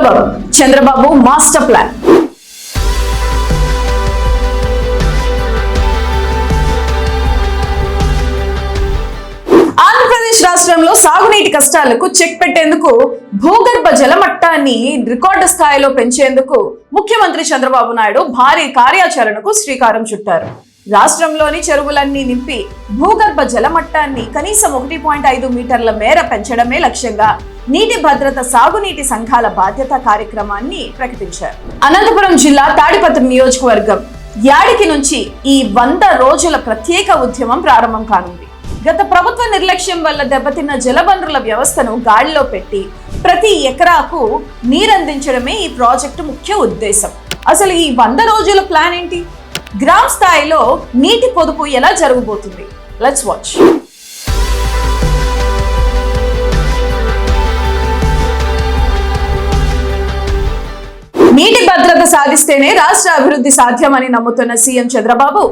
Welcome. Chandrababu master plan. Andhra Pradesh రాష్ట్రంలో సాగునీటి కష్టాలకు చెక్ పెట్టేందుకు భూగర్భ జల మట్టాన్ని రికార్డు స్థాయిలో పెంచేందుకు ముఖ్యమంత్రి చంద్రబాబు నాయుడు భారీ కార్యాచరణకు శ్రీకారం చుట్టారు. రాష్ట్రంలోని చెరువులన్నీ నింపి భూగర్భ జల మట్టాన్ని కనీసం 1.5 మీటర్ల మేర పెంచడమే లక్ష్యంగా నీటి భద్రత సాగునీటి సంఘాల బాధ్యత కార్యక్రమాన్ని ప్రకటించారు. అనంతపురం జిల్లా తాడిపత్రి నియోజకవర్గం యాడికి నుంచి ఈ 100 రోజుల ప్రత్యేక ఉద్యమం ప్రారంభం కానుంది. గత ప్రభుత్వ నిర్లక్ష్యం వల్ల దెబ్బతిన్న జలవనరుల వ్యవస్థను గాడిలో పెట్టి ప్రతి ఎకరాకు నీరందించడమే ఈ ప్రాజెక్టు ముఖ్య ఉద్దేశం. అసలు ఈ 100 రోజుల ప్లాన్ ఏంటి? గ్రామ స్థాయిలో నీటి పొదుపు ఎలా జరగబోతుంది? Let's watch. నీటి భద్రత సాధిస్తేనే రాష్ట్ర అభివృద్ధి సాధ్యమని నమ్ముతున్న సీఎం చంద్రబాబు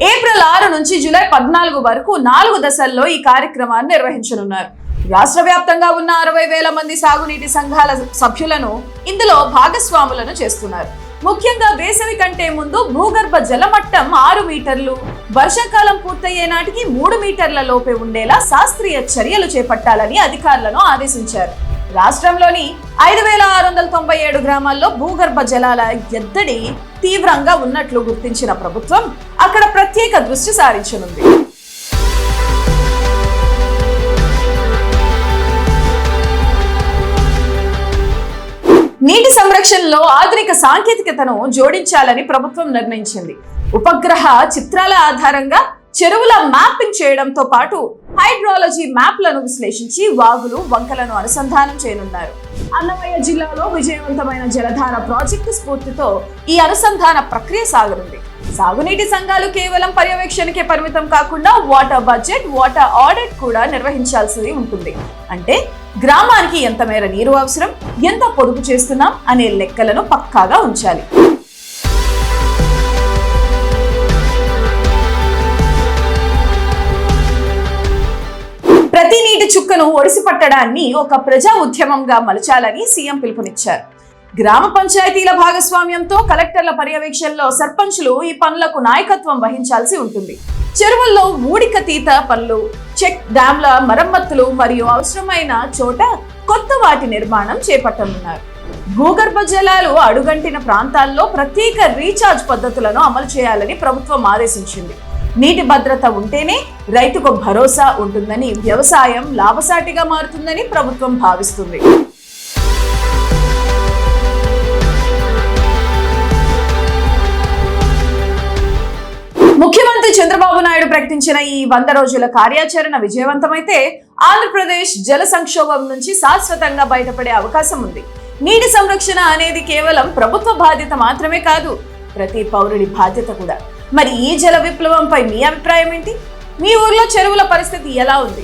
ఏప్రిల్ 6 నుంచి జూలై 14 వరకు 4 దశల్లో ఈ కార్యక్రమాన్ని నిర్వహించనున్నారు. రాష్ట్ర వ్యాప్తంగా ఉన్న 60,000 మంది సాగునీటి సంఘాల సభ్యులను ఇందులో భాగస్వాములను చేస్తున్నారు. ముఖ్యంగా వేసవి కంటే ముందు భూగర్భ జలమట్టం 6 మీటర్లు, వర్షాకాలం పూర్తయ్యే నాటికి 3 మీటర్ల లోపే ఉండేలా శాస్త్రీయ చర్యలు చేపట్టాలని అధికారులను ఆదేశించారు. రాష్ట్రంలోని 5,697 గ్రామాల్లో భూగర్భ జలాల ఎద్దడి తీవ్రంగా ఉన్నట్లు గుర్తించిన ప్రభుత్వం అక్కడ ప్రత్యేక దృష్టి సారించనుంది. నీటి సంరక్షణలో ఆధునిక సాంకేతికతను జోడించాలని ప్రభుత్వం నిర్ణయించింది. ఉపగ్రహ చిత్రాల ఆధారంగా చెరువుల మ్యాపింగ్ చేయడంతో పాటు హైడ్రాలజీ మ్యాప్లను విశ్లేషించి వాగులు, వంకలను అనుసంధానం చేయనున్నారు. అన్నమయ్య జిల్లాలో విజయవంతమైన జలధార ప్రాజెక్టు స్ఫూర్తితో ఈ అనుసంధాన ప్రక్రియ సాగనుంది. సాగునీటి సంఘాలు కేవలం పర్యవేక్షణకే పరిమితం కాకుండా వాటర్ బడ్జెట్, వాటర్ ఆడిట్ కూడా నిర్వహించాల్సి ఉంటుంది. అంటే గ్రామానికి ఎంత మేర నీరు అవసరం, ఎంత పొదుపు చేస్తున్నాం అనే లెక్కలను పక్కాగా ఉంచాలి. ప్రతి నీటి చుక్కను ఒడిసి పట్టడాన్ని ఒక ప్రజా ఉద్యమంగా మలచాలని సీఎం పిలుపునిచ్చారు. గ్రామ పంచాయతీల భాగస్వామ్యంతో కలెక్టర్ల పర్యవేక్షణలో సర్పంచులు ఈ పనులకు నాయకత్వం వహించాల్సి ఉంటుంది. చెరువుల్లో ఊడికతీత పనులు, చెక్ డ్యాంల మరమ్మతులు మరియు అవసరమైన చోట కొత్త వాటి నిర్మాణం చేపట్టనున్నారు. భూగర్భ జలాలు అడుగంటిన ప్రాంతాల్లో ప్రత్యేక రీఛార్జ్ పద్ధతులను అమలు చేయాలని ప్రభుత్వం ఆదేశించింది. నీటి భద్రత ఉంటేనే రైతుకు భరోసా ఉంటుందని, వ్యవసాయం లాభసాటిగా మారుతుందని ప్రభుత్వం భావిస్తుంది. ముఖ్యమంత్రి చంద్రబాబు నాయుడు ప్రకటించిన ఈ 100 రోజుల కార్యాచరణ విజయవంతమైతే ఆంధ్రప్రదేశ్ జల సంక్షోభం నుంచి శాశ్వతంగా బయటపడే అవకాశం ఉంది. నీటి సంరక్షణ అనేది కేవలం ప్రభుత్వ బాధ్యత మాత్రమే కాదు, ప్రతి పౌరుడి బాధ్యత కూడా. మరి ఈ జల విప్లవంపై మీ అభిప్రాయం ఏంటి? మీ ఊర్లో చెరువుల పరిస్థితి ఎలా ఉంది?